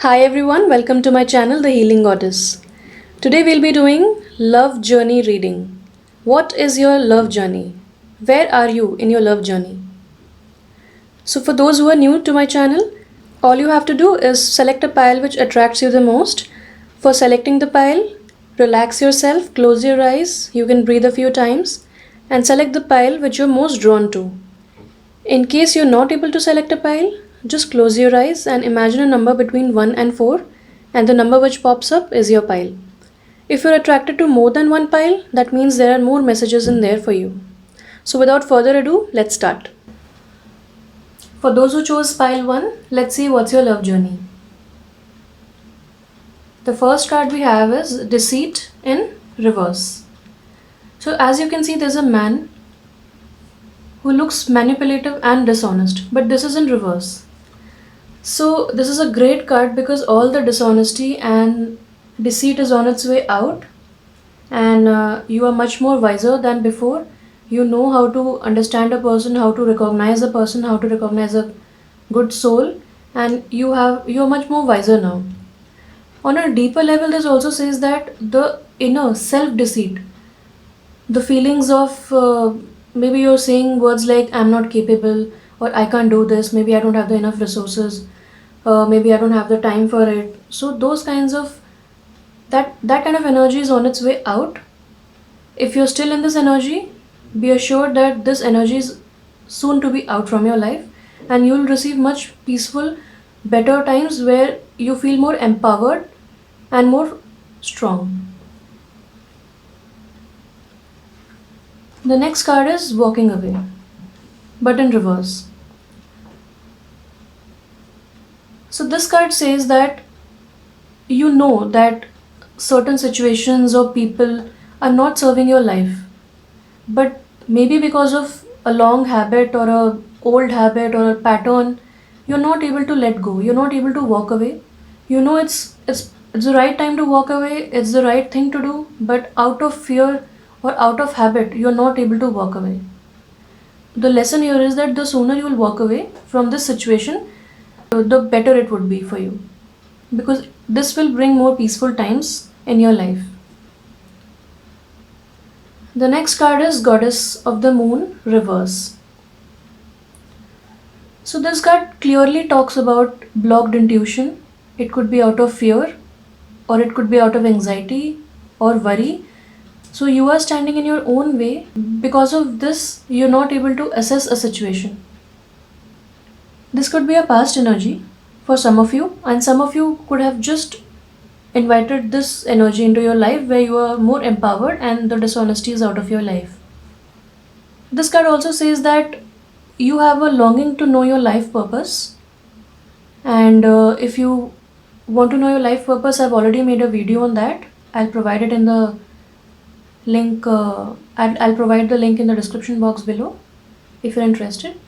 Hi everyone, welcome to my channel The Healing Goddess. Today we'll be doing love journey reading. What is your love journey? Where are you in your love journey? So for those who are new to my channel, all you have to do is select a pile which attracts you the most. For selecting the pile, relax yourself, close your eyes, you can breathe a few times and select the pile which you're most drawn to. In case you're not able to select a pile, just close your eyes and imagine a number between 1 and 4, and the number which pops up is your pile. If you're attracted to more than one pile, that means there are more messages in there for you. So without further ado, let's start. For those who chose pile 1, let's see what's your love journey. The first card we have is Deceit in reverse. So as you can see, there's a man who looks manipulative and dishonest, but this is in reverse. So this is a great card because all the dishonesty and deceit is on its way out, and you are much more wiser than before. You know how to understand a person, how to recognize a person, how to recognize a good soul, and you are much more wiser now. On a deeper level, this also says that the inner self deceit, the feelings of maybe you're saying words like I'm not capable, or I can't do this, maybe I don't have the enough resources, maybe I don't have the time for it. So those kinds of that kind of energy is on its way out. If you're still in this energy, be assured that this energy is soon to be out from your life, and you'll receive much peaceful, better times where you feel more empowered and more strong. The next card is walking away, but in reverse. So this card says that you know that certain situations or people are not serving your life, but maybe because of a long habit or a old habit or a pattern, you're not able to let go. You're not able to walk away. You know it's the right time to walk away. It's the right thing to do, but out of fear or out of habit, you're not able to walk away. The lesson here is that the sooner you will walk away from this situation, the better it would be for you, because this will bring more peaceful times in your life. The next card is Goddess of the Moon reverse. So this card clearly talks about blocked intuition. It could be out of fear, or it could be out of anxiety or worry. So you are standing in your own way. Because of this, you're not able to assess a situation. This could be a past energy for some of you, and some of you could have just invited this energy into your life where you are more empowered and the dishonesty is out of your life. This card also says that you have a longing to know your life purpose, and if you want to know your life purpose, I've already made a video on that. I'll provide it in the link. I'll provide the link in the description box below if you're interested.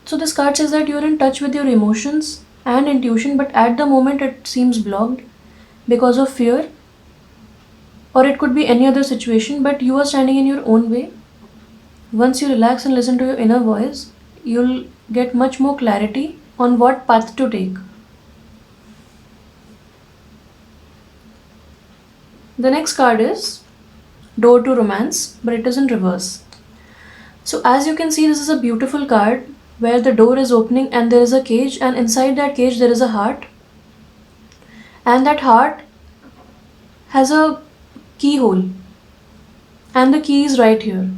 So this card says that you're in touch with your emotions and intuition, but at the moment it seems blocked because of fear, or it could be any other situation, but you are standing in your own way. Once you relax and listen to your inner voice, you'll get much more clarity on what path to take. The next card is Door to Romance, but it is in reverse. So as you can see, this is a beautiful card where the door is opening and there is a cage, and inside that cage there is a heart, and that heart has a keyhole, and the key is right here.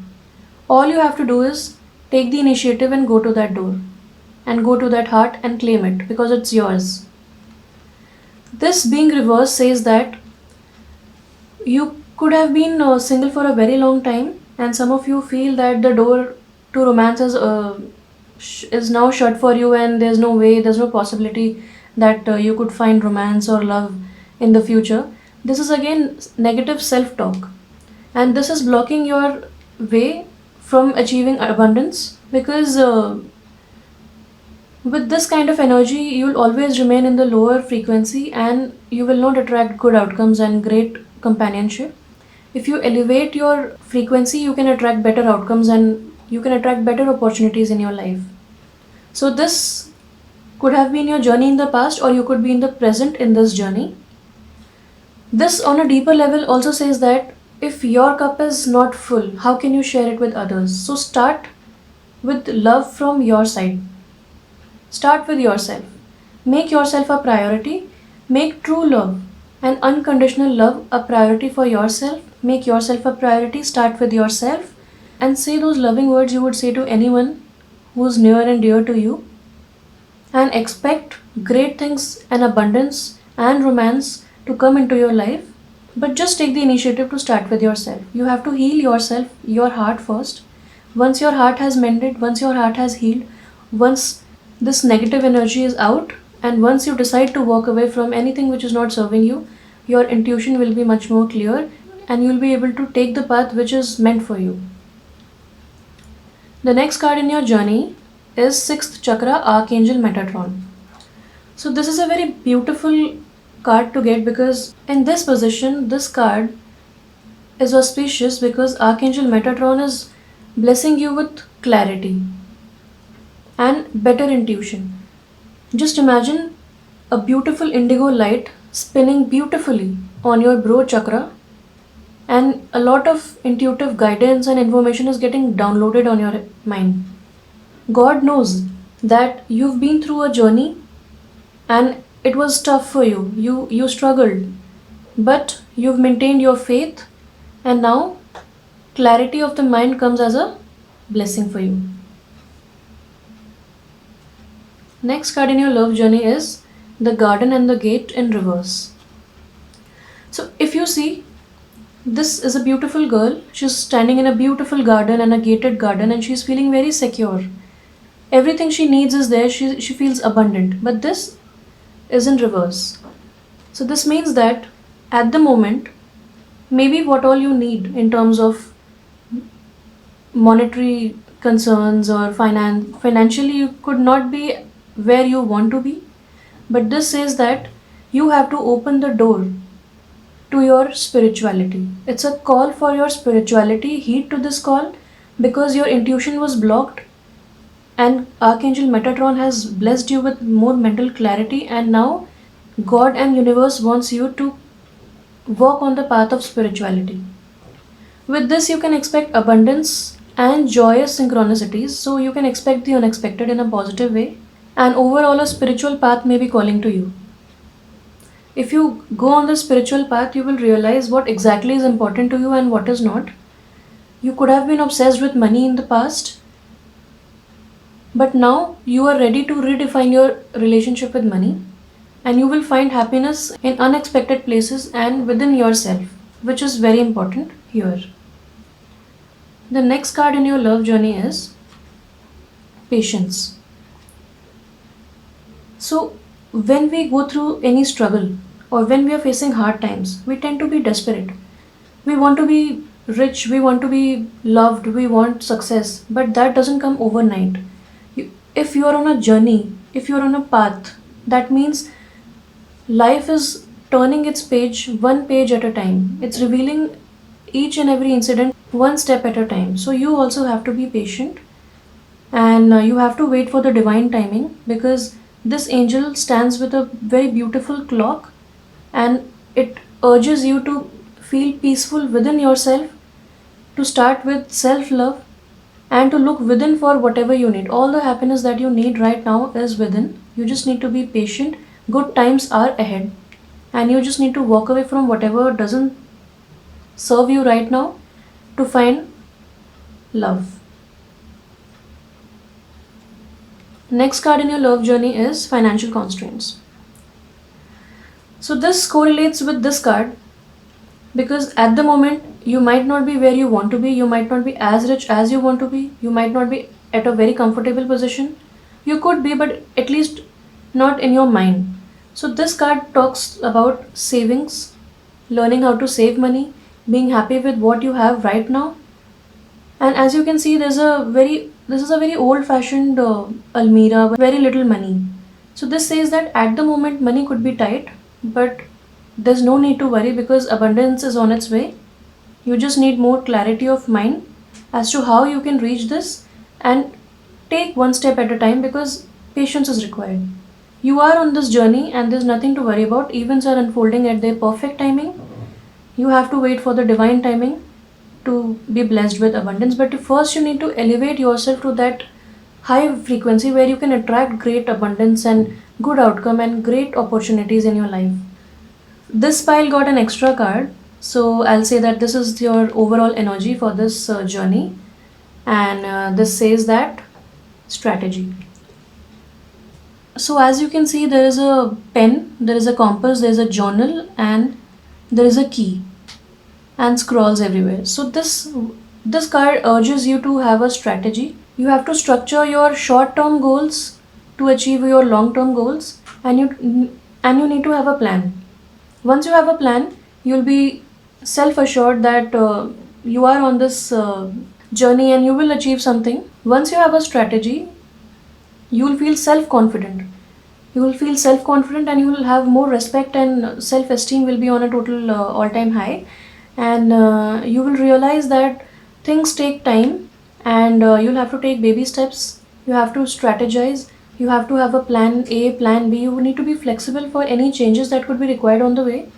All you have to do is take the initiative and go to that door and go to that heart and claim it because it's yours. This being reversed says that you could have been single for a very long time, and some of you feel that the door to romance is now shut for you, and there's no way, there's no possibility that you could find romance or love in the future. This is again negative self talk, and this is blocking your way from achieving abundance, because with this kind of energy you'll always remain in the lower frequency and you will not attract good outcomes and great companionship. If you elevate your frequency, you can attract better outcomes and you can attract better opportunities in your life. So this could have been your journey in the past, or you could be in the present in this journey. This, on a deeper level, also says that if your cup is not full, how can you share it with others? So start with love from your side. Start with yourself. Make yourself a priority. Make true love and unconditional love a priority for yourself. Make yourself a priority. Start with yourself and say those loving words you would say to anyone who's near and dear to you. And expect great things and abundance and romance to come into your life. But just take the initiative to start with yourself. You have to heal yourself, your heart first. Once your heart has mended, once your heart has healed, once this negative energy is out, and once you decide to walk away from anything which is not serving you, your intuition will be much more clear and you will be able to take the path which is meant for you. The next card in your journey is 6th chakra, Archangel Metatron. So this is a very beautiful card to get because in this position, this card is auspicious because Archangel Metatron is blessing you with clarity and better intuition. Just imagine a beautiful indigo light spinning beautifully on your Bro chakra, and a lot of intuitive guidance and information is getting downloaded on your mind. God knows that you've been through a journey and it was tough for you. You struggled, but you've maintained your faith, and now clarity of the mind comes as a blessing for you. Next card in your love journey is the Garden and the Gate in reverse. So if you see, this is a beautiful girl. She's standing in a beautiful garden and a gated garden, and she's feeling very secure. Everything she needs is there. She feels abundant. But this is in reverse. So this means that at the moment, maybe what all you need in terms of monetary concerns or financially, you could not be where you want to be. But this says that you have to open the door to your spirituality. It's a call for your spirituality. Heed to this call because your intuition was blocked, and Archangel Metatron has blessed you with more mental clarity, and now God and universe wants you to walk on the path of spirituality. With this, you can expect abundance and joyous synchronicities, so you can expect the unexpected in a positive way, and overall, a spiritual path may be calling to you. If you go on the spiritual path, you will realize what exactly is important to you and what is not. You could have been obsessed with money in the past, but now you are ready to redefine your relationship with money, and you will find happiness in unexpected places and within yourself, which is very important here. The next card in your love journey is Patience. So, when we go through any struggle or when we are facing hard times, we tend to be desperate. We want to be rich, we want to be loved, we want success, but that doesn't come overnight. If you are on a journey, if you are on a path, that means life is turning its page one page at a time. It's revealing each and every incident one step at a time. So you also have to be patient, and you have to wait for the divine timing because this angel stands with a very beautiful clock, and it urges you to feel peaceful within yourself, to start with self love, and to look within for whatever you need. All the happiness that you need right now is within. You just need to be patient. Good times are ahead, and you just need to walk away from whatever doesn't serve you right now to find love. Next card in your love journey is Financial Constraints. So this correlates with this card because at the moment you might not be where you want to be, you might not be as rich as you want to be, you might not be at a very comfortable position. You could be, but at least not in your mind. So this card talks about savings, learning how to save money, being happy with what you have right now. And as you can see, this is a very old-fashioned Almira with very little money. So this says that at the moment money could be tight, but there's no need to worry because abundance is on its way. You just need more clarity of mind as to how you can reach this, and take one step at a time because patience is required. You are on this journey and there's nothing to worry about. Events are unfolding at their perfect timing. You have to wait for the divine timing to be blessed with abundance. But first, you need to elevate yourself to that high frequency where you can attract great abundance and good outcome and great opportunities in your life. This pile got an extra card, so I'll say that this is your overall energy for this journey, and this says that strategy. So as you can see, there is a pen, there is a compass, there is a journal, and there is a key and scrolls everywhere. So this card urges you to have a strategy. You have to structure your short-term goals to achieve your long-term goals, and you need to have a plan. Once you have a plan, you'll be self-assured that you are on this journey and you will achieve something. Once you have a strategy, you will feel self-confident. You will feel self-confident and you will have more respect, and self-esteem will be on a total all-time high. And you will realize that things take time, and you'll have to take baby steps. You have to strategize. You have to have a plan A, plan B. You need to be flexible for any changes that could be required on the way.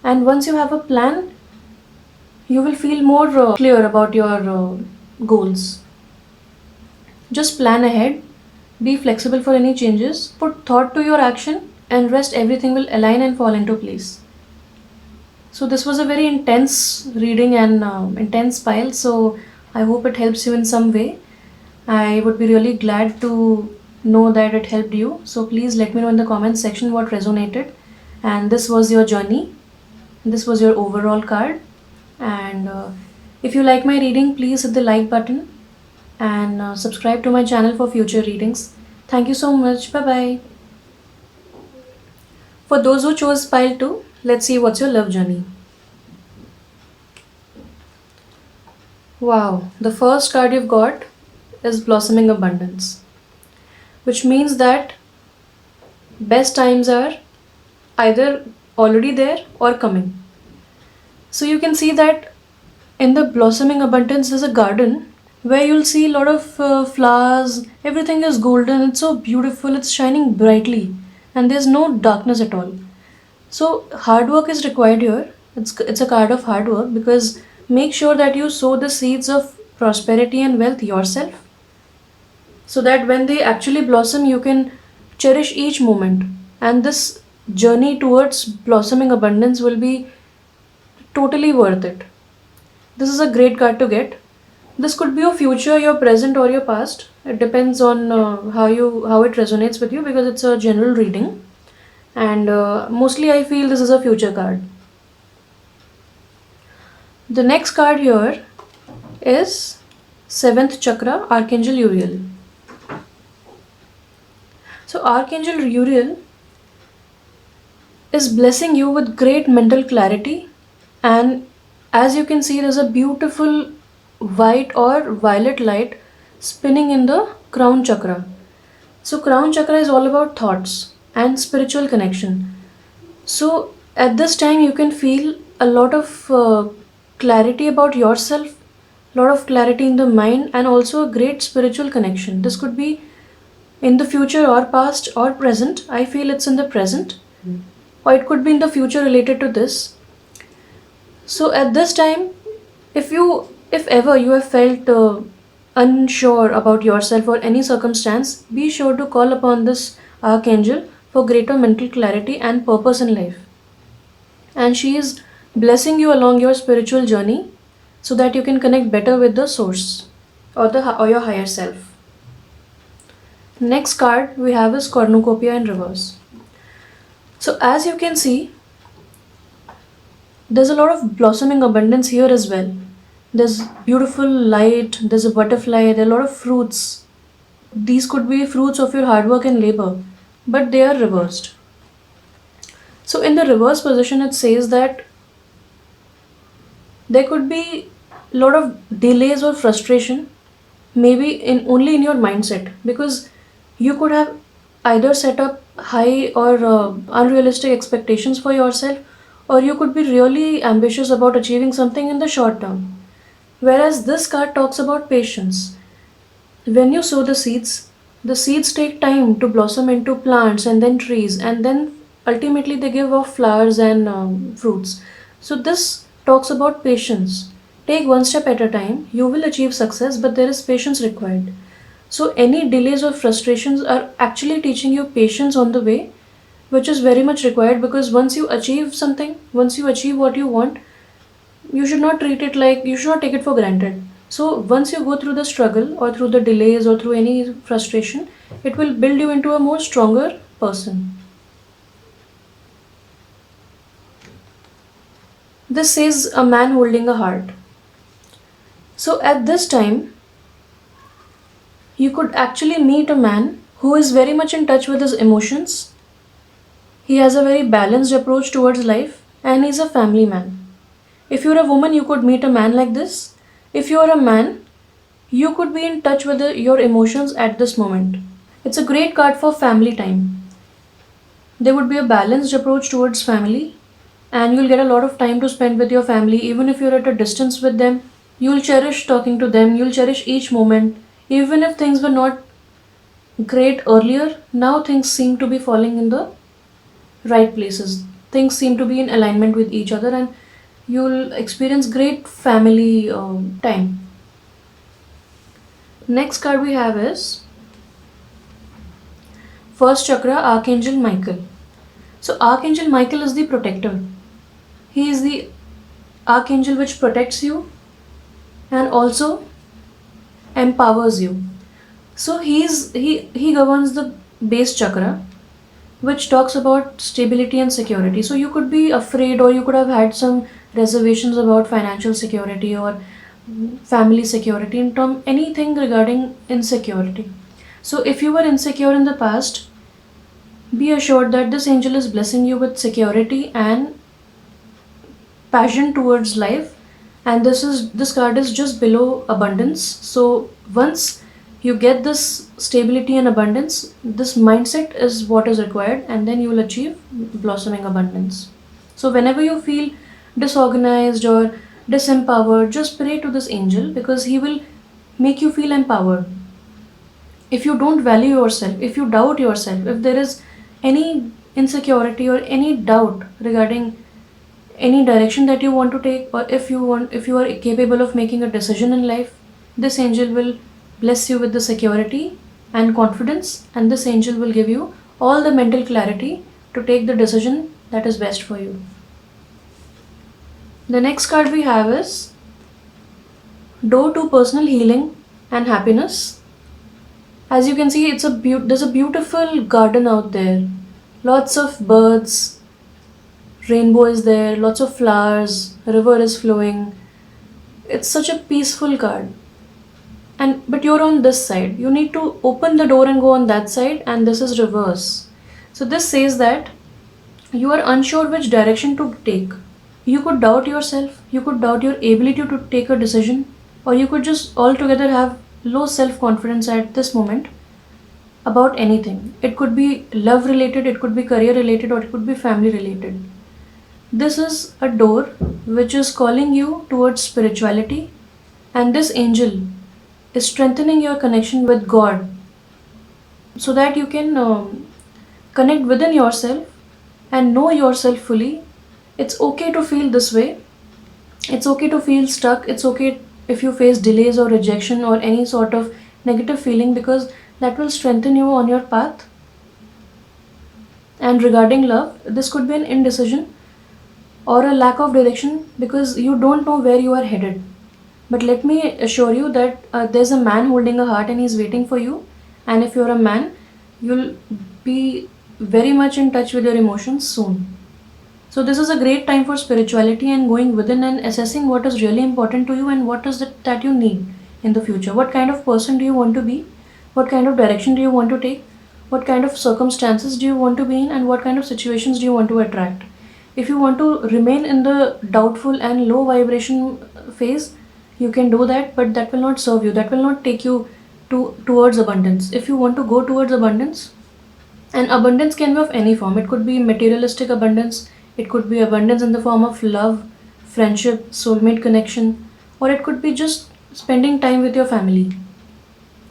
And once you have a plan, you will feel more clear about your goals. Just plan ahead, be flexible for any changes, put thought to your action, and rest everything will align and fall into place. So, this was a very intense reading and intense pile. So, I hope it helps you in some way. I would be really glad to know that it helped you. So, please let me know in the comments section what resonated. And this was your journey. This was your overall card. And if you like my reading, please hit the like button and subscribe to my channel for future readings. Thank you so much. Bye bye. For those who chose pile 2, let's see what's your love journey. Wow, the first card you've got is Blossoming Abundance, which means that best times are either already there or coming. So you can see that in the Blossoming Abundance, there's a garden where you'll see a lot of flowers, everything is golden, it's so beautiful, it's shining brightly, and there's no darkness at all. So hard work is required here. It's a card of hard work, because make sure that you sow the seeds of prosperity and wealth yourself, so that when they actually blossom, you can cherish each moment. And this journey towards blossoming abundance will be totally worth it. This is a great card to get. This could be your future, your present, or your past. It depends on how it resonates with you, because it's a general reading, and mostly I feel this is a future card. The next card here is 7th chakra, Archangel Uriel. So Archangel Uriel is blessing you with great mental clarity, and as you can see, there's a beautiful white or violet light spinning in the crown chakra. So crown chakra is all about thoughts and spiritual connection. So at this time, you can feel a lot of clarity about yourself, lot of clarity in the mind, and also a great spiritual connection. This could be in the future or past or present. I feel it's in the present, or it could be in the future related to this. So at this time, if ever you have felt unsure about yourself or any circumstance, be sure to call upon this archangel for greater mental clarity and purpose in life. And she is blessing you along your spiritual journey, so that you can connect better with the source, or your higher self. Next card we have is Cornucopia in reverse. So as you can see, there's a lot of blossoming abundance here as well. There's beautiful light, there's a butterfly, there are a lot of fruits. These could be fruits of your hard work and labor, but they are reversed. So in the reverse position, it says that there could be a lot of delays or frustration, maybe in only in your mindset, because you could have either set up high or unrealistic expectations for yourself, or you could be really ambitious about achieving something in the short term. Whereas this card talks about patience. When you sow the seeds, The seeds take time to blossom into plants and then trees, and then ultimately they give off flowers and fruits. So, this talks about patience. Take one step at a time, you will achieve success, but there is patience required. So, any delays or frustrations are actually teaching you patience on the way, which is very much required, because once you achieve something, once you achieve what you want, you should not treat it like, you should not take it for granted. So once you go through the struggle or through the delays or through any frustration, it will build you into a more stronger person. This says a man holding a heart. So at this time, you could actually meet a man who is very much in touch with his emotions. He has a very balanced approach towards life, and he's a family man. If you're a woman, you could meet a man like this. If you're a man, you could be in touch with your emotions at this moment. It's a great card for family time. There would be a balanced approach towards family, and you'll get a lot of time to spend with your family, even if you're at a distance with them. You'll cherish talking to them, you'll cherish each moment. Even if things were not great earlier, now things seem to be falling in the right places. Things seem to be in alignment with each other, and you'll experience great family time. Next card we have is first chakra, Archangel Michael. So, Archangel Michael is the protector. He is the archangel which protects you and also empowers you. So, he governs the base chakra, which talks about stability and security. So, you could be afraid, or you could have had some reservations about financial security or family security, in term anything regarding insecurity. So, if you were insecure in the past, be assured that this angel is blessing you with security and passion towards life. And this card is just below abundance. So once you get this stability and abundance, this mindset is what is required, and then you will achieve blossoming abundance. So whenever you feel disorganized or disempowered, just pray to this angel, because he will make you feel empowered. If you don't value yourself, if you doubt yourself, if there is any insecurity or any doubt regarding any direction that you want to take, or if you are capable of making a decision in life, this angel will bless you with the security and confidence, and this angel will give you all the mental clarity to take the decision that is best for you. The next card we have is door to personal healing and happiness. As you can see, there's a beautiful garden out there. Lots of birds, rainbow is there, lots of flowers, river is flowing. It's such a peaceful card. And but you're on this side. You need to open the door and go on that side, and this is reverse. So this says that you are unsure which direction to take. You could doubt yourself, you could doubt your ability to take a decision, or you could just altogether have low self confidence at this moment about anything. It could be love related, it could be career related, or it could be family related. This is a door which is calling you towards spirituality, and this angel is strengthening your connection with God, so that you can connect within yourself and know yourself fully. It's okay to feel this way. It's okay to feel stuck. It's okay if you face delays or rejection or any sort of negative feeling, because that will strengthen you on your path. And regarding love, this could be an indecision or a lack of direction, because you don't know where you are headed. But let me assure you that there's a man holding a heart and he's waiting for you. And if you're a man, you'll be very much in touch with your emotions soon. So this is a great time for spirituality and going within and assessing what is really important to you and what is it that you need in the future. What kind of person do you want to be? What kind of direction do you want to take? What kind of circumstances do you want to be in, and what kind of situations do you want to attract? If you want to remain in the doubtful and low vibration phase, you can do that, but that will not serve you. That will not take you towards abundance. If you want to go towards abundance, and abundance can be of any form. It could be materialistic abundance, it could be abundance in the form of love, friendship, soulmate connection, or it could be just spending time with your family.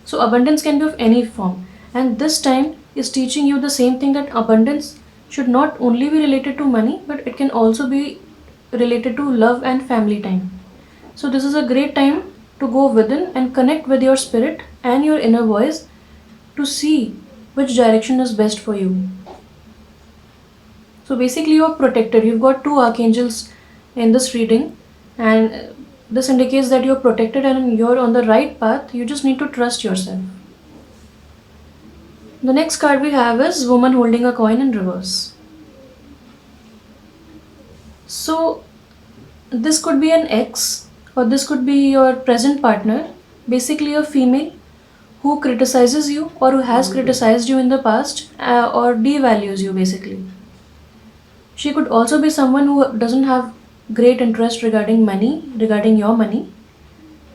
So abundance can be of any form. And this time is teaching you the same thing, that abundance should not only be related to money, but it can also be related to love and family time. So, this is a great time to go within and connect with your spirit and your inner voice to see which direction is best for you. So, basically, you are protected. You've got two archangels in this reading, and this indicates that you're protected and you're on the right path. You just need to trust yourself. The next card we have is Woman Holding a Coin in Reverse. So, this could be an ex, or this could be your present partner, basically a female who criticizes you or who has criticized you in the past, or devalues you basically. She could also be someone who doesn't have great interest regarding money, regarding your money,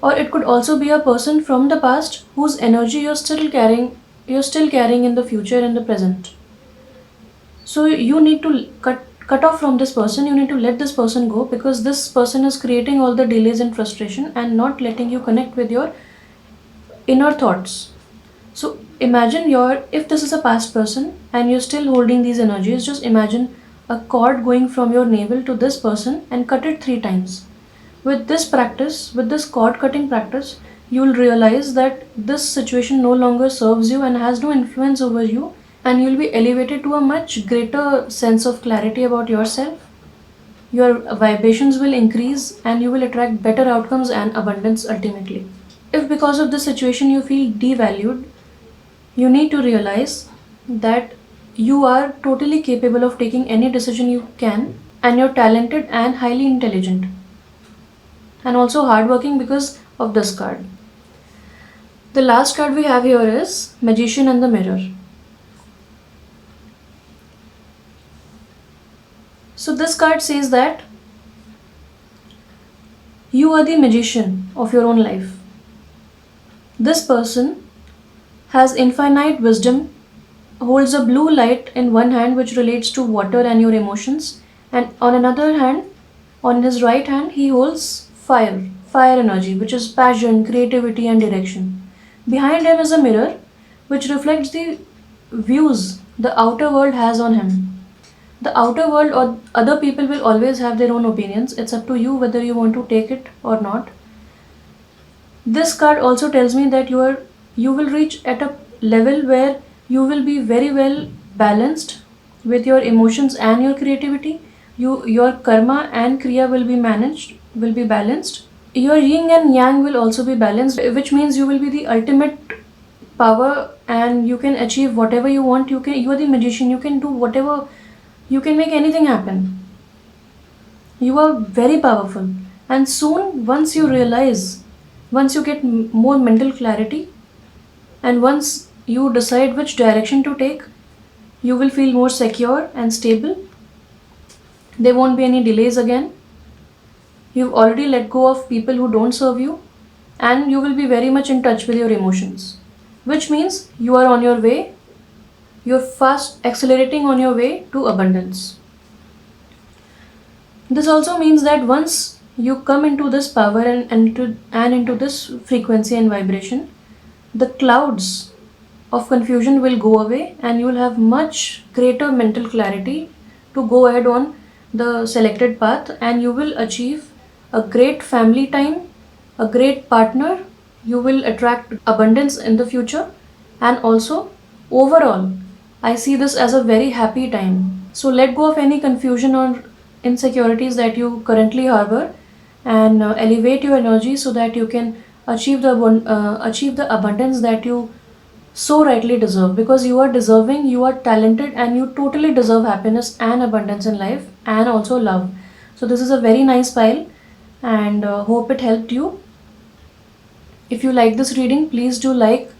or it could also be a person from the past whose energy you're still carrying in the future and the present. So you need to cut off from this person. You need to let this person go, because this person is creating all the delays and frustration and not letting you connect with your inner thoughts. So imagine if this is a past person and you're still holding these energies, just imagine a cord going from your navel to this person and cut it 3 times. With this practice, with this cord cutting practice, you will realize that this situation no longer serves you and has no influence over you, and you'll be elevated to a much greater sense of clarity about yourself. Your vibrations will increase and you will attract better outcomes and abundance ultimately. If because of this situation you feel devalued, you need to realize that you are totally capable of taking any decision you can, and you're talented and highly intelligent, and also hardworking because of this card. The last card we have here is Magician and the Mirror. So this card says that you are the magician of your own life. This person has infinite wisdom, holds a blue light in one hand which relates to water and your emotions, and on another hand, on his right hand, he holds fire energy, which is passion, creativity, and direction. Behind him is a mirror which reflects the views the outer world has on him. The outer world or other people will always have their own opinions. It's up to you whether you want to take it or not. This card also tells me that you will reach at a level where you will be very well balanced with your emotions and your creativity. Your karma and kriya will be balanced. Your yin and yang will also be balanced, which means you will be the ultimate power and you can achieve whatever you want. You are the magician. You can do whatever. You can make anything happen. You are very powerful. And soon, once you get more mental clarity, and once you decide which direction to take, you will feel more secure and stable. There won't be any delays again. You've already let go of people who don't serve you, and you will be very much in touch with your emotions, which means you are on your way. You're fast accelerating on your way to abundance. This also means that once you come into this power and into this frequency and vibration, the clouds of confusion will go away and you will have much greater mental clarity to go ahead on the selected path, and you will achieve a great family time, a great partner. You will attract abundance in the future, and also overall, I see this as a very happy time. So let go of any confusion or insecurities that you currently harbor, and elevate your energy so that you can achieve the abundance that you so rightly deserve, because you are deserving, you are talented, and you totally deserve happiness and abundance in life and also love. So this is a very nice file, and hope it helped you. If you like this reading, please do like,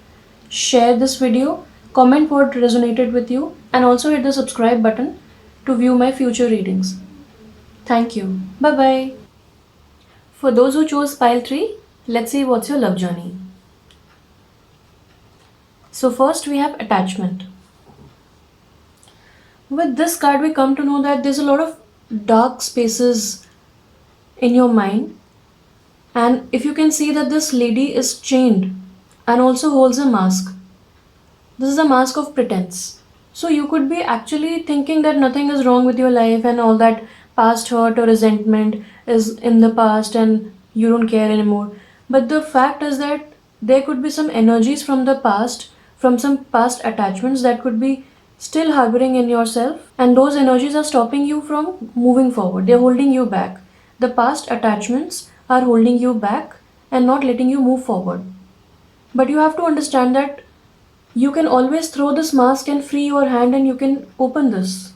share this video, comment what resonated with you, and also hit the subscribe button to view my future readings. Thank you. Bye bye. For those who chose pile 3, let's see what's your love journey. So first we have attachment. With this card, we come to know that there's a lot of dark spaces in your mind, and if you can see that this lady is chained and also holds a mask. This is a mask of pretense. So you could be actually thinking that nothing is wrong with your life and all that past hurt or resentment is in the past and you don't care anymore. But the fact is that there could be some energies from the past, from some past attachments that could be still harboring in yourself, and those energies are stopping you from moving forward. They're holding you back. The past attachments are holding you back and not letting you move forward. But you have to understand that you can always throw this mask and free your hand, and you can open this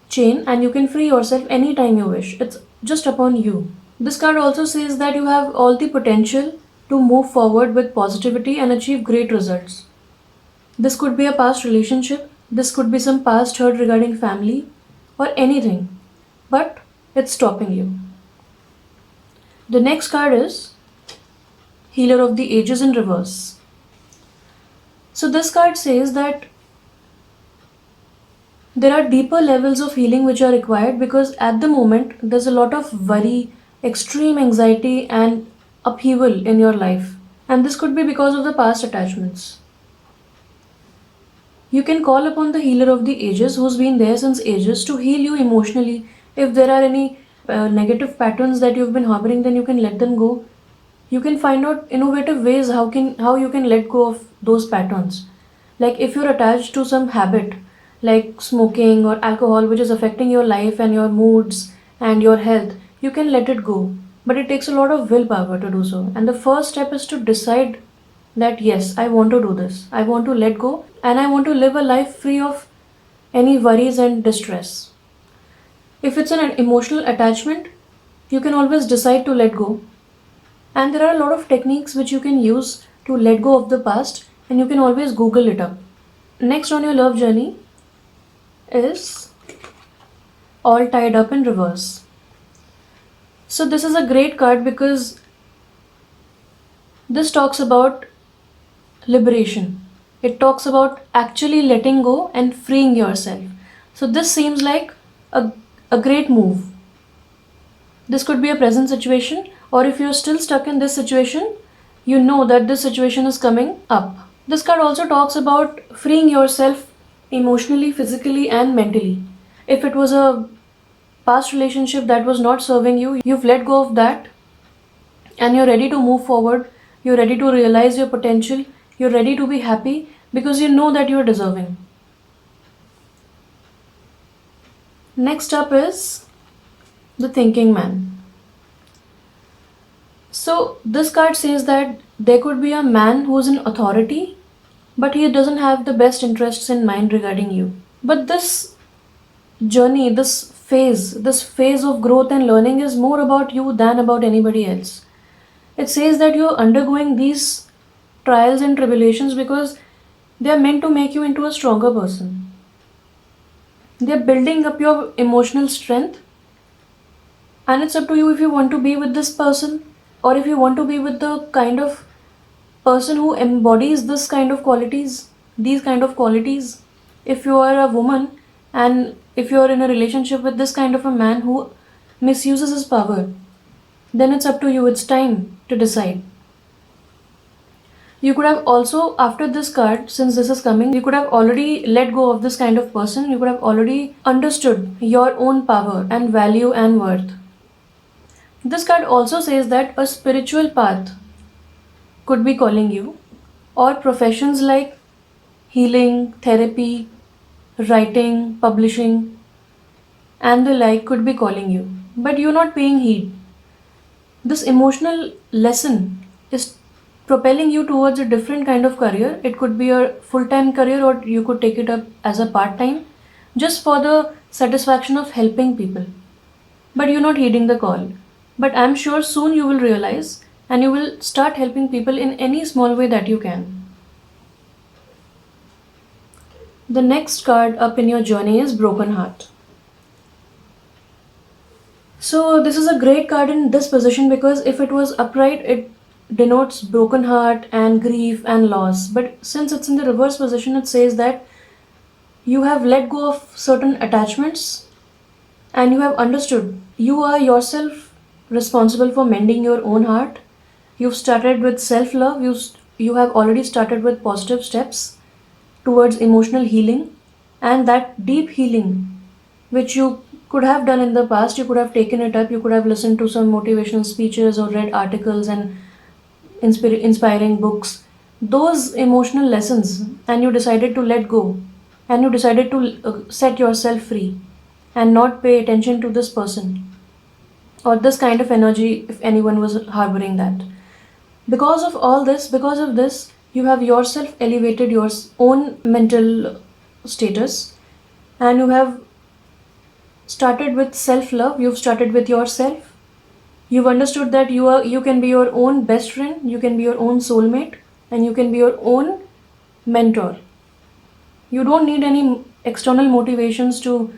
chain and you can free yourself anytime you wish. It's just upon you. This card also says that you have all the potential to move forward with positivity and achieve great results. This could be a past relationship, this could be some past hurt regarding family, or anything, but it's stopping you. The next card is Healer of the Ages in reverse. So, this card says that there are deeper levels of healing which are required because at the moment there's a lot of worry, extreme anxiety, and upheaval in your life. And this could be because of the past attachments. You can call upon the healer of the ages who's been there since ages to heal you emotionally. If there are any negative patterns that you've been harboring, then you can let them go. You can find out innovative ways how you can let go of those patterns. Like if you're attached to some habit like smoking or alcohol which is affecting your life and your moods and your health, you can let it go. But it takes a lot of willpower to do so. And the first step is to decide that yes, I want to do this. I want to let go and I want to live a life free of any worries and distress. If it's an emotional attachment, you can always decide to let go. And there are a lot of techniques which you can use to let go of the past, and you can always Google it up. Next on your love journey is All Tied Up in reverse. So, this is a great card because this talks about liberation. It talks about actually letting go and freeing yourself. So, this seems like a, a great move. This could be a present situation, or if you're still stuck in this situation, you know that this situation is coming up. This card also talks about freeing yourself emotionally, physically, and mentally. If it was a past relationship that was not serving you, you've let go of that and you're ready to move forward, you're ready to realize your potential, you're ready to be happy because you know that you're deserving. Next up is the Thinking Man. So, this card says that there could be a man who's in authority, but he doesn't have the best interests in mind regarding you. But this journey, this phase of growth and learning is more about you than about anybody else. It says that you're undergoing these trials and tribulations because they are meant to make you into a stronger person. They're building up your emotional strength, and it's up to you if you want to be with this person or if you want to be with the kind of person who embodies these kind of qualities. If you are a woman and if you are in a relationship with this kind of a man who misuses his power, then it's up to you. It's time to decide. You could have also, after this card, since this is coming, you could have already let go of this kind of person. You could have already understood your own power and value and worth. This card also says that a spiritual path could be calling you, or professions like healing, therapy, writing, publishing, and the like could be calling you. But you're not paying heed. This emotional lesson is propelling you towards a different kind of career. It could be a full time career, or you could take it up as a part time just for the satisfaction of helping people. But you're not heeding the call. But I'm sure soon you will realize and you will start helping people in any small way that you can. The next card up in your journey is Broken Heart. So, this is a great card in this position because if it was upright, it denotes broken heart and grief and loss. But since it's in the reverse position, it says that you have let go of certain attachments and you have understood you are yourself responsible for mending your own heart. You've started with self love, you have already started with positive steps towards emotional healing, and that deep healing which you could have done in the past, you could have taken it up, you could have listened to some motivational speeches or read articles and inspiring books, those emotional lessons, and you decided to let go, and you decided to set yourself free and not pay attention to this person or this kind of energy if anyone was harboring that. Because of all this, because of this, you have yourself elevated your own mental status, and you have started with self love, you've started with yourself. You've understood that you can be your own best friend, you can be your own soulmate, and you can be your own mentor. You don't need any external motivations to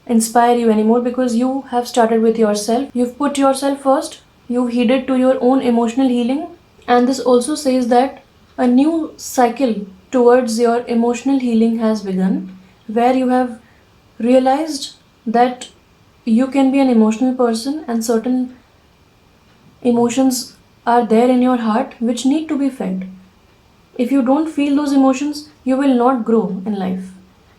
inspire you anymore, because you have started with yourself. You've put yourself first, you've heeded to your own emotional healing, and this also says that a new cycle towards your emotional healing has begun, where you have realized that you can be an emotional person and certain emotions are there in your heart which need to be felt. If you don't feel those emotions, you will not grow in life.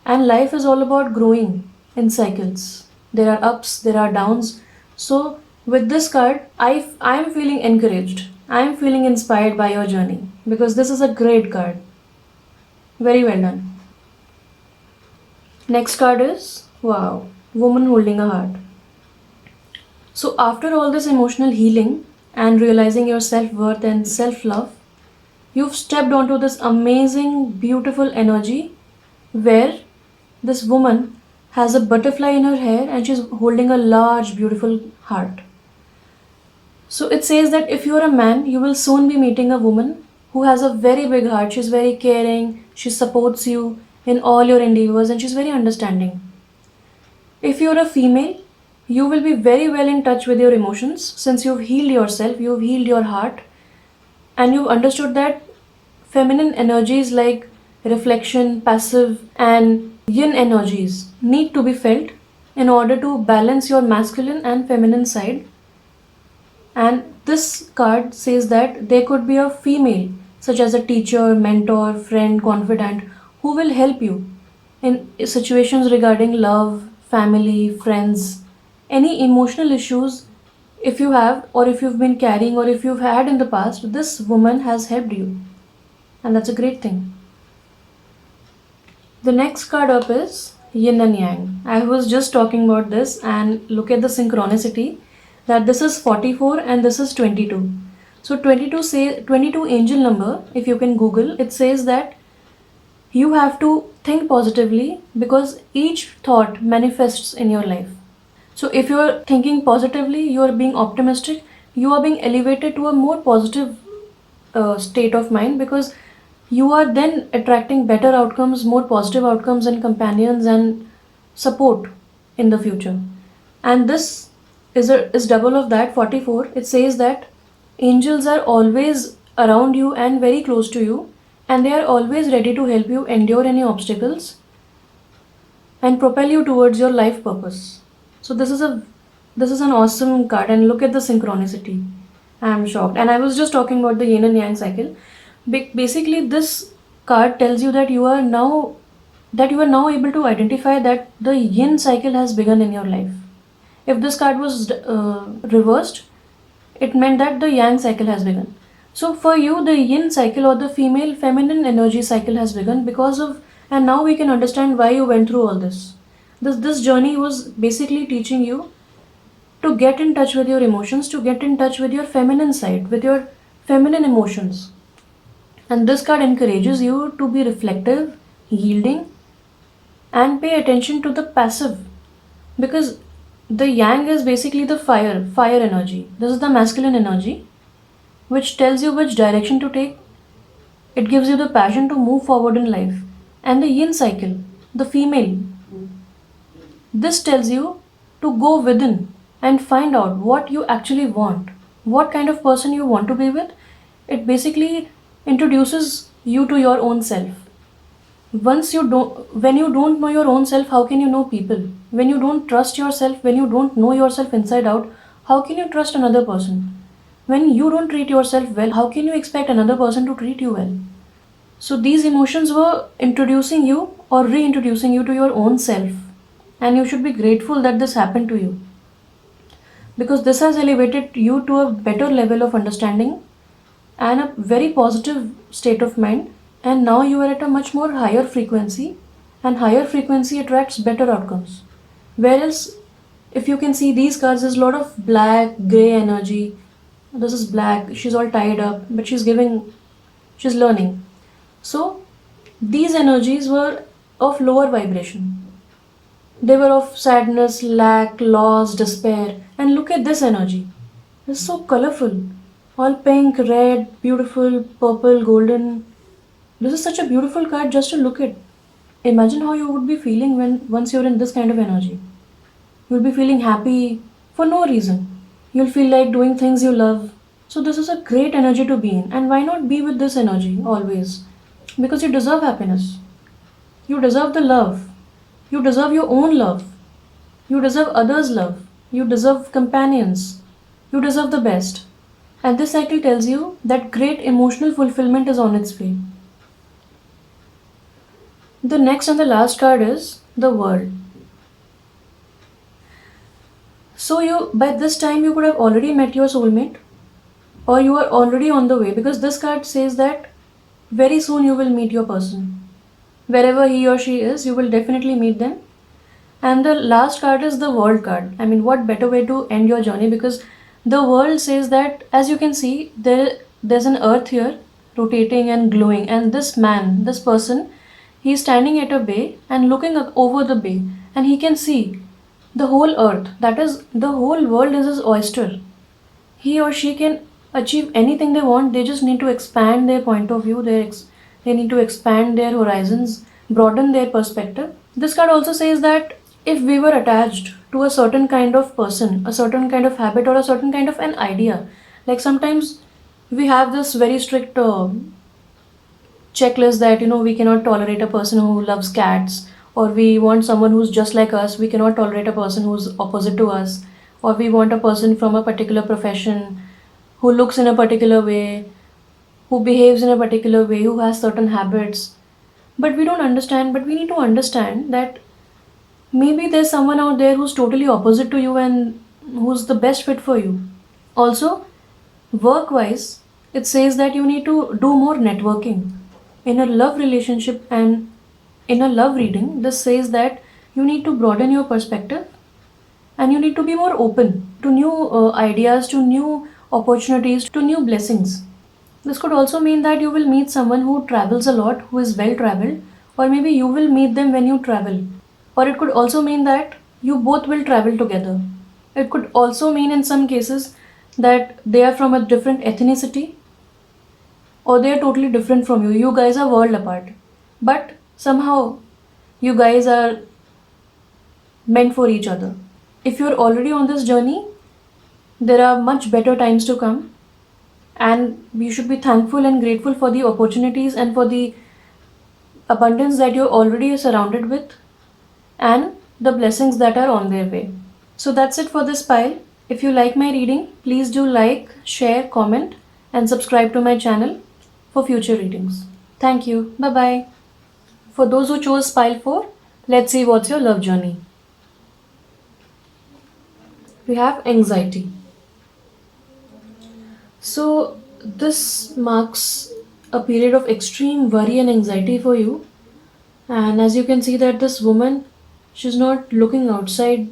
And life is all about growing in cycles. There are ups, there are downs. So, with this card, I am feeling encouraged. I am feeling inspired by your journey, because this is a great card. Very well done. Next card is, wow, woman holding a heart. So, after all this emotional healing and realizing your self worth and self love, you've stepped onto this amazing, beautiful energy where this woman has a butterfly in her hair and she's holding a large, beautiful heart. So, it says that if you're a man, you will soon be meeting a woman who has a very big heart. She's very caring, she supports you in all your endeavors, and she's very understanding. If you're a female, you will be very well in touch with your emotions since you've healed yourself, you've healed your heart, and you've understood that feminine energies like reflection, passive, and yin energies need to be felt in order to balance your masculine and feminine side. And this card says that there could be a female, such as a teacher, mentor, friend, confidant, who will help you in situations regarding love, family, friends, any emotional issues. If you have, or if you've been carrying, or if you've had in the past, this woman has helped you, and that's a great thing. The next card up is Yin and Yang. I was just talking about this, and look at the synchronicity that this is 44 and this is 22. So 22 angel number, if you can Google, it says that you have to think positively because each thought manifests in your life. So if you're thinking positively, you're being optimistic, you are being elevated to a more positive state of mind, because you are then attracting better outcomes, more positive outcomes, and companions and support in the future. And this is double of that 44. It says that angels are always around you and very close to you, and they are always ready to help you endure any obstacles and propel you towards your life purpose. So this is an awesome card, and look at the synchronicity. I am shocked. And I was just talking about the yin and yang cycle. Basically, this card tells you that you are now able to identify that the yin cycle has begun in your life. If this card was reversed, it meant that the yang cycle has begun. So for you, the yin cycle or the female feminine energy cycle has begun because of, and now we can understand why you went through all this. This journey was basically teaching you to get in touch with your emotions, to get in touch with your feminine side, with your feminine emotions. And this card encourages you to be reflective, yielding, and pay attention to the passive, because the yang is basically the fire energy. This is the masculine energy, which tells you which direction to take. It gives you the passion to move forward in life. And the yin cycle, the female, this tells you to go within and find out what you actually want, what kind of person you want to be with. It basically introduces you to your own self. When you don't know your own self, how can you know people? When you don't trust yourself, when you don't know yourself inside out, how can you trust another person? When you don't treat yourself well, how can you expect another person to treat you well? So these emotions were introducing you or reintroducing you to your own self. And you should be grateful that this happened to you, because this has elevated you to a better level of understanding and a very positive state of mind. And now you are at a much more higher frequency, and higher frequency attracts better outcomes. Whereas, if you can see these cards, there's a lot of black, gray energy. This is black, she's all tied up, but she's learning. So, these energies were of lower vibration. They were of sadness, lack, loss, despair. And look at this energy. It's so colorful. All pink, red, beautiful, purple, golden. This is such a beautiful card just to look at. Imagine how you would be feeling when once you're in this kind of energy. You'll be feeling happy for no reason. You'll feel like doing things you love. So this is a great energy to be in. And why not be with this energy always? Because you deserve happiness. You deserve the love. You deserve your own love. You deserve others' love. You deserve companions. You deserve the best. And this cycle tells you that great emotional fulfillment is on its way. The next and the last card is the World. So you by this time you could have already met your soulmate, or you are already on the way, because this card says that very soon you will meet your person. Wherever he or she is, you will definitely meet them. And the last card is the World card. I mean, what better way to end your journey? Because the World says that, as you can see, there's an earth here rotating and glowing, and this man, this person, he's standing at a bay and looking over the bay, and he can see the whole earth. That is, the whole world is his oyster. He or she can achieve anything they want. They just need to expand their point of view. They need to expand their horizons, broaden their perspective. This card also says that if we were attached to a certain kind of person, a certain kind of habit, or a certain kind of an idea, like sometimes we have this very strict checklist that we cannot tolerate a person who loves cats, or we want someone who's just like us, we cannot tolerate a person who's opposite to us, or we want a person from a particular profession who looks in a particular way, who behaves in a particular way, who has certain habits. But we don't understand, but we need to understand that maybe there's someone out there who's totally opposite to you and who's the best fit for you. Also, work wise, it says that you need to do more networking. In a love relationship and in a love reading, this says that you need to broaden your perspective and you need to be more open to new ideas, to new opportunities, to new blessings. This could also mean that you will meet someone who travels a lot, who is well traveled, or maybe you will meet them when you travel. Or it could also mean that you both will travel together. It could also mean in some cases that they are from a different ethnicity, or they are totally different from you. You guys are world apart. But somehow you guys are meant for each other. If you're already on this journey, there are much better times to come, and you should be thankful and grateful for the opportunities and for the abundance that you're already surrounded with, and the blessings that are on their way. So that's it for this pile. If you like my reading, please do like, share, comment, and subscribe to my channel for future readings. Thank you. Bye bye. For those who chose pile 4, let's see what's your love journey. We have anxiety. So, this marks a period of extreme worry and anxiety for you. And as you can see, that this woman, she's not looking outside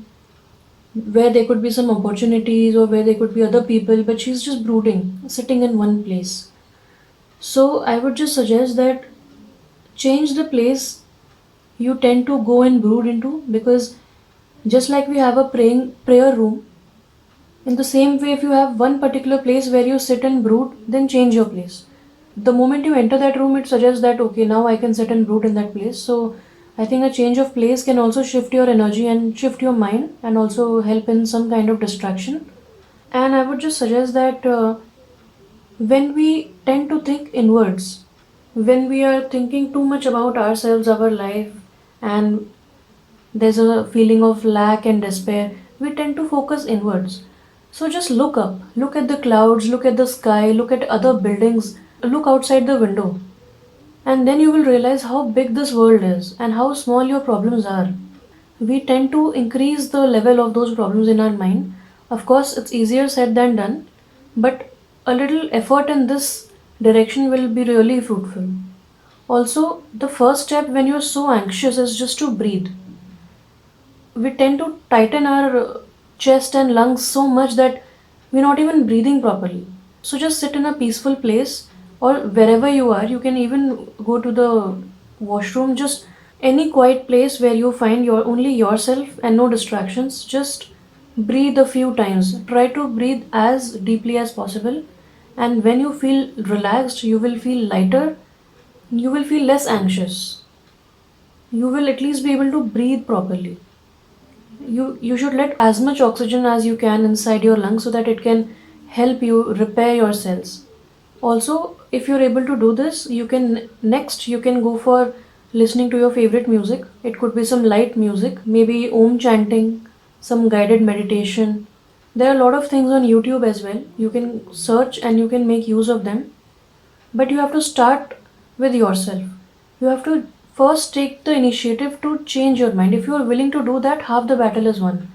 where there could be some opportunities or where there could be other people, but she's just brooding, sitting in one place. So, I would just suggest that change the place you tend to go and brood into, because just like we have a prayer room, in the same way, if you have one particular place where you sit and brood, then change your place. The moment you enter that room, it suggests that okay, now I can sit and brood in that place. So I think a change of place can also shift your energy and shift your mind and also help in some kind of distraction. And I would just suggest that when we tend to think inwards, when we are thinking too much about ourselves, our life, and there's a feeling of lack and despair, we tend to focus inwards. So just look up, look at the clouds, look at the sky, look at other buildings, look outside the window, And then you will realize how big this world is and how small your problems are. We tend to increase the level of those problems in our mind. Of course, it's easier said than done, but a little effort in this direction will be really fruitful. Also, the first step when you're so anxious is just to breathe. We tend to tighten our chest and lungs so much that we're not even breathing properly. So just sit in a peaceful place, or wherever you are. You can even go to the washroom, just any quiet place where you find your only yourself and no distractions. Just breathe a few times. Try to breathe as deeply as possible. And when you feel relaxed, you will feel lighter, you will feel less anxious. You will at least be able to breathe properly. You should let as much oxygen as you can inside your lungs so that it can help you repair your cells. Also, if you're able to do this, you can go for listening to your favorite music. It could be some light music, maybe om chanting, some guided meditation. There are a lot of things on YouTube as well. You can search and you can make use of them, but you have to start with yourself. You have to first take the initiative to change your mind. If you are willing to do that, half the battle is won.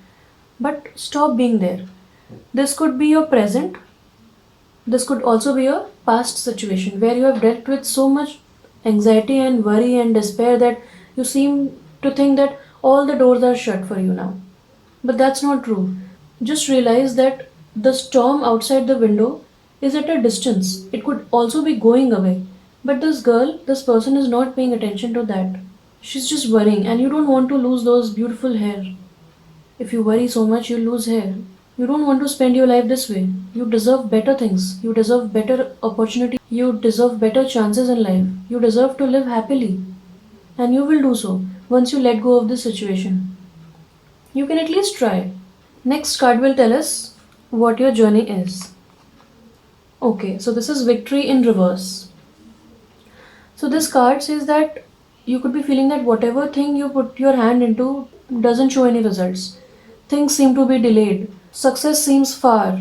But stop being there. This could be your present, this could also be your past situation where you have dealt with so much anxiety and worry and despair that you seem to think that all the doors are shut for you now. But that's not true. Just realize that the storm outside the window is at a distance. It could also be going away. But this person is not paying attention to that. She's just worrying, and you don't want to lose those beautiful hair. If you worry so much, you lose hair. You don't want to spend your life this way. You deserve better things. You deserve better opportunity. You deserve better chances in life. You deserve to live happily. And you will do so once you let go of this situation. You can at least try. Next card will tell us what your journey is. Okay, so this is victory in reverse. So this card says that you could be feeling that whatever thing you put your hand into doesn't show any results. Things seem to be delayed. Success seems far.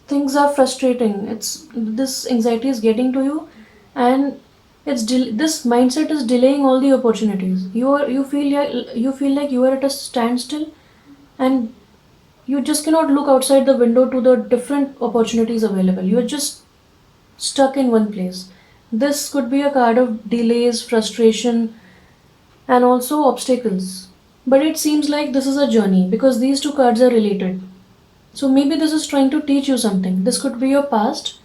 Things are frustrating. It's this anxiety is getting to you, and this mindset is delaying all the opportunities. You feel like you are at a standstill, and you just cannot look outside the window to the different opportunities available. You are just stuck in one place. This could be a card of delays, frustration, and also obstacles. But it seems like this is a journey because these two cards are related. So maybe this is trying to teach you something. This could be your past,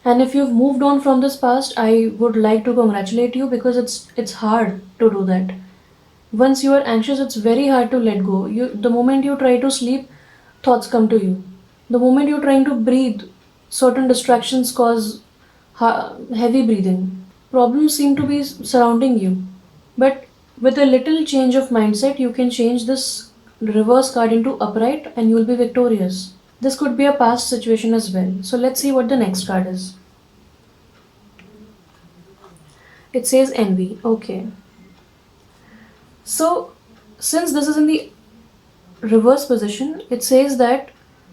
and if you've moved on from this past, I would like to congratulate you because it's hard to do that. Once you are anxious, it's very hard to let go. The moment you try to sleep, thoughts come to you. The moment you're trying to breathe, certain distractions cause heavy breathing. Problems seem to be surrounding you. But with a little change of mindset, you can change this reverse card into upright and you will be victorious. This could be a past situation as well. So let's see what the next card is. It says envy. Okay. So, since this is in the reverse position, it says that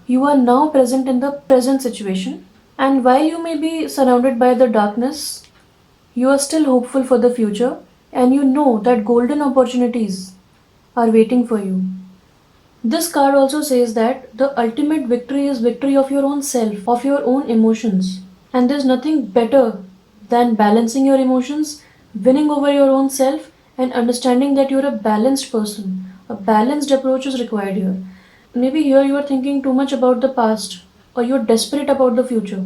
you are now present in the present situation, and while you may be surrounded by the darkness, you are still hopeful for the future, and you know that golden opportunities are waiting for you. This card also says that the ultimate victory is victory of your own self, of your own emotions. And there's nothing better than balancing your emotions, winning over your own self, and understanding that you're a balanced person. A balanced approach is required here. Maybe here you are thinking too much about the past, or you're desperate about the future.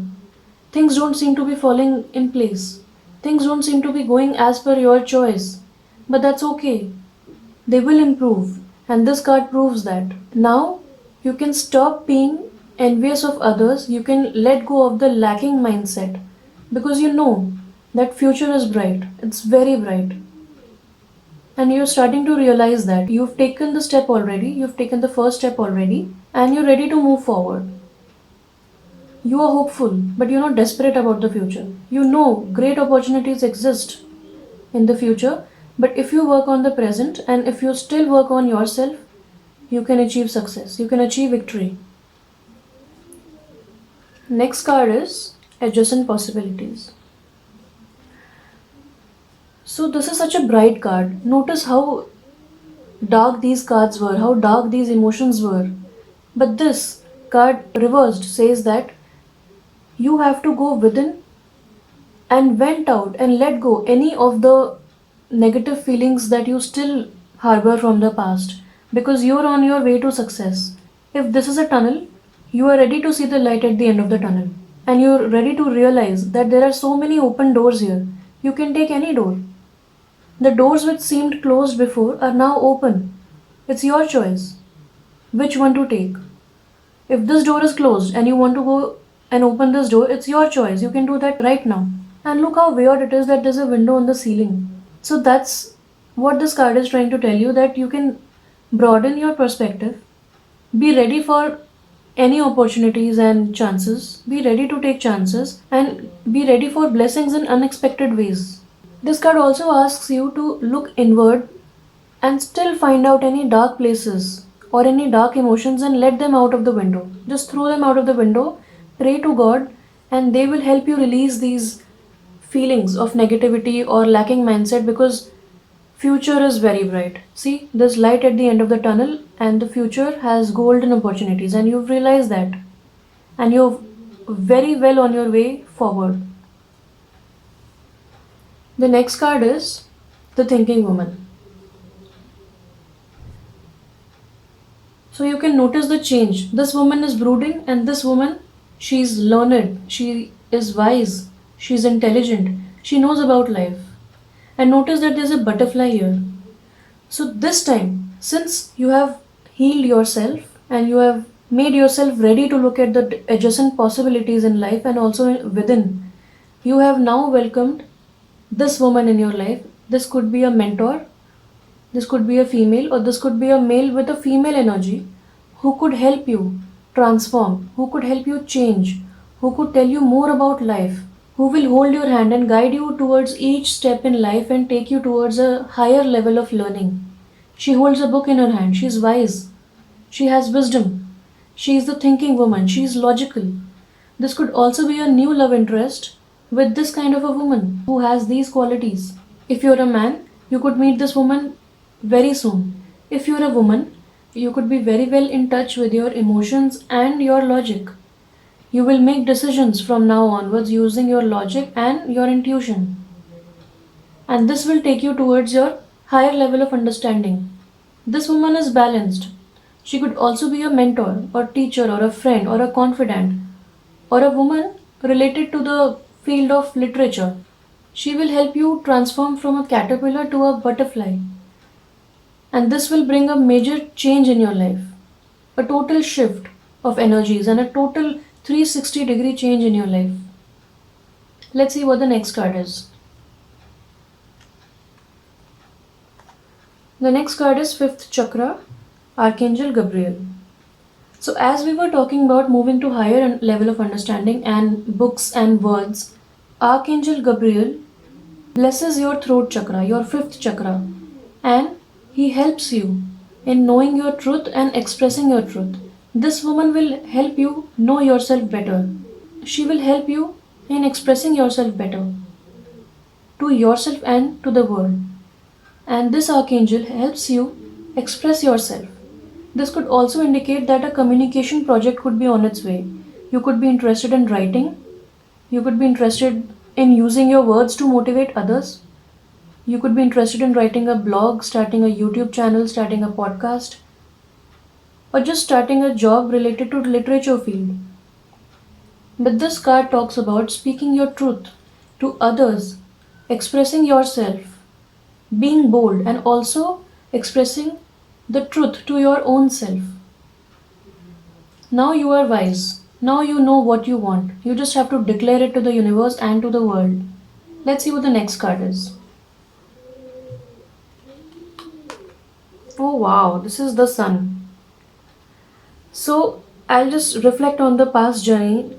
Things don't seem to be falling in place. Things don't seem to be going as per your choice. But that's okay. They will improve. And this card proves that. Now, you can stop being envious of others. You can let go of the lacking mindset. Because you know that future is bright. It's very bright. And you're starting to realize that you've taken the step already. You've taken the first step already. And you're ready to move forward. You are hopeful, but you're not desperate about the future. You know great opportunities exist in the future, but if you work on the present and if you still work on yourself, you can achieve success. You can achieve victory. Next card is adjacent possibilities. So this is such a bright card. Notice how dark these cards were, how dark these emotions were. But this card reversed says that you have to go within and vent out and let go any of the negative feelings that you still harbor from the past, because you're on your way to success. If this is a tunnel, you are ready to see the light at the end of the tunnel, and you're ready to realize that there are so many open doors here. You can take any door. The doors which seemed closed before are now open. It's your choice which one to take. If this door is closed and you want to go and open this door, it's your choice. You can do that right now. And look how weird it is that there's a window on the ceiling. So that's what this card is trying to tell you, that you can broaden your perspective, be ready for any opportunities and chances, be ready to take chances, and be ready for blessings in unexpected ways. This card also asks you to look inward and still find out any dark places or any dark emotions and let them out of the window. Just throw them out of the window, pray to God, and they will help you release these feelings of negativity or lacking mindset, because future is very bright. See, there's light at the end of the tunnel and the future has golden opportunities, and you've realized that, and you're very well on your way forward. The next card is the thinking woman. So you can notice the change. This woman is brooding, and this woman, she's learned, she is wise, she's intelligent, she knows about life. And notice that there's a butterfly here. So this time, since you have healed yourself and you have made yourself ready to look at the adjacent possibilities in life and also within, you have now welcomed this woman in your life. This could be a mentor, this could be a female, or this could be a male with a female energy who could help you transform, who could help you change, who could tell you more about life, who will hold your hand and guide you towards each step in life and take you towards a higher level of learning. She holds a book in her hand. She is wise. She has wisdom. She is the thinking woman. She is logical. This could also be a new love interest with this kind of a woman who has these qualities. If you're a man, you could meet this woman very soon. If you're a woman, you could be very well in touch with your emotions and your logic. You will make decisions from now onwards using your logic and your intuition. And this will take you towards your higher level of understanding. This woman is balanced. She could also be a mentor or teacher or a friend or a confidant or a woman related to the field of literature. She will help you transform from a caterpillar to a butterfly. And this will bring a major change in your life, a total shift of energies and a total 360-degree change in your life. Let's see what the next card is. The next card is fifth chakra, Archangel Gabriel. So as we were talking about moving to higher level of understanding and books and words, Archangel Gabriel blesses your throat chakra, your fifth chakra, and he helps you in knowing your truth and expressing your truth. This woman will help you know yourself better. She will help you in expressing yourself better to yourself and to the world. And this archangel helps you express yourself. This could also indicate that a communication project could be on its way. You could be interested in writing. You could be interested in using your words to motivate others. You could be interested in writing a blog, starting a YouTube channel, starting a podcast, or just starting a job related to the literature field. But this card talks about speaking your truth to others, expressing yourself, being bold, and also expressing the truth to your own self. Now you are wise. Now you know what you want. You just have to declare it to the universe and to the world. Let's see what the next card is. Oh wow, this is the sun. So I'll just reflect on the past journey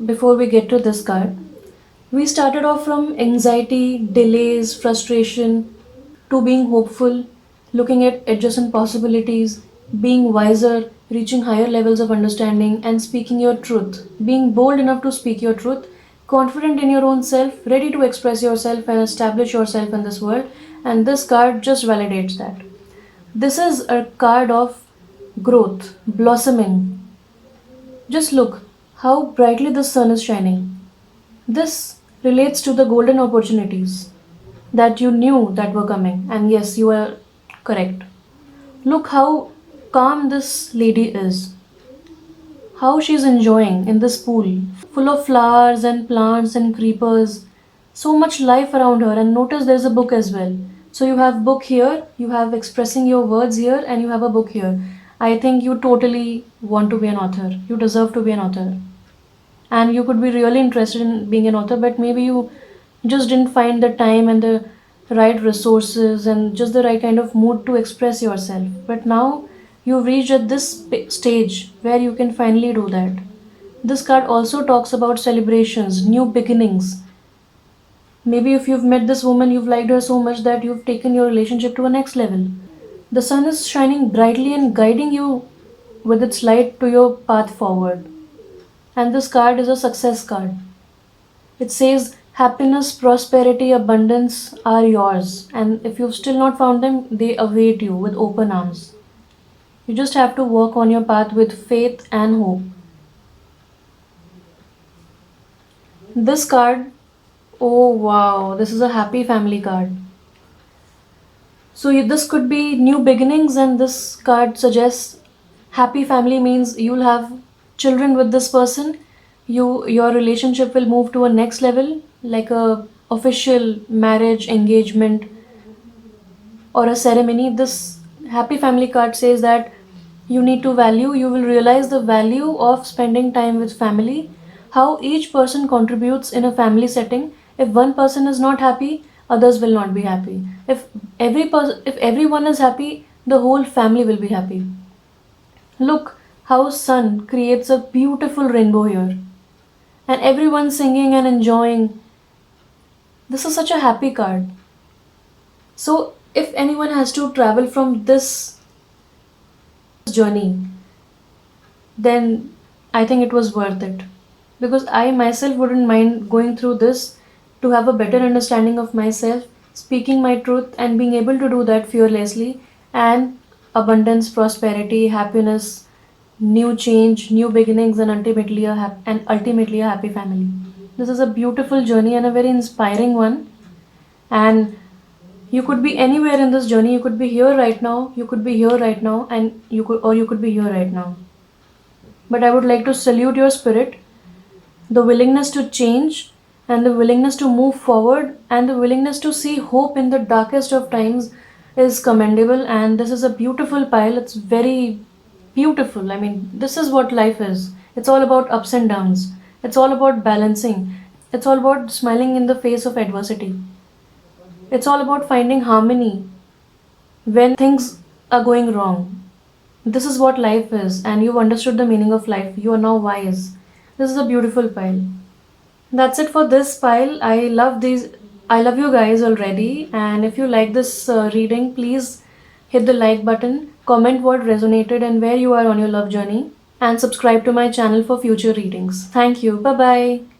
before we get to this card. We started off from anxiety, delays, frustration, to being hopeful, looking at adjacent possibilities, being wiser, reaching higher levels of understanding, and speaking your truth. Being bold enough to speak your truth confident in your own self, ready to express yourself and establish yourself in this world. And this card just validates that. This is a card of growth, blossoming. Just look how brightly the sun is shining. This relates to the golden opportunities that you knew that were coming. And yes, you are correct. Look how calm this lady is. How she's enjoying in this pool, full of flowers and plants and creepers. So much life around her. And notice there's a book as well. So you have book here, you have expressing your words here, and you have a book here. I think you totally want to be an author. You deserve to be an author. And you could be really interested in being an author, but maybe you just didn't find the time and the right resources and just the right kind of mood to express yourself. But now you've reached at this stage where you can finally do that. This card also talks about celebrations, new beginnings. Maybe if you've met this woman, you've liked her so much that you've taken your relationship to a next level. The sun is shining brightly and guiding you with its light to your path forward. And this card is a success card. It says happiness, prosperity, abundance are yours. And if you've still not found them, they await you with open arms. You just have to walk on your path with faith and hope. This card, oh wow, this is a happy family card. So this could be new beginnings, and this card suggests happy family means you'll have children with this person. Your relationship will move to a next level, like a official marriage, engagement, or a ceremony. This happy family card says that you will realize the value of spending time with family, how each person contributes in a family setting. If one person is not happy, others will not be happy. If everyone is happy, the whole family will be happy. Look how sun creates a beautiful rainbow here, and everyone singing and enjoying. This is such a happy card. So if anyone has to travel from this journey, then I think it was worth it. Because I myself wouldn't mind going through this to have a better understanding of myself, speaking my truth, and being able to do that fearlessly, and abundance, prosperity, happiness, new change, new beginnings, and ultimately a happy family. This is a beautiful journey and a very inspiring one. And you could be anywhere in this journey. You could be here right now. You could be here right now, and you could be here right now. But I would like to salute your spirit, the willingness to change, and the willingness to move forward, and the willingness to see hope in the darkest of times is commendable. And this is a beautiful pile. It's very beautiful. I mean, this is what life is. It's all about ups and downs. It's all about balancing. It's all about smiling in the face of adversity. It's all about finding harmony when things are going wrong. This is what life is, and you've understood the meaning of life. You are now wise. This is a beautiful pile. That's it for this pile. I love these. I love you guys already. And if you like this reading, please hit the like button, comment what resonated and where you are on your love journey, and subscribe to my channel for future readings. Thank you. Bye bye.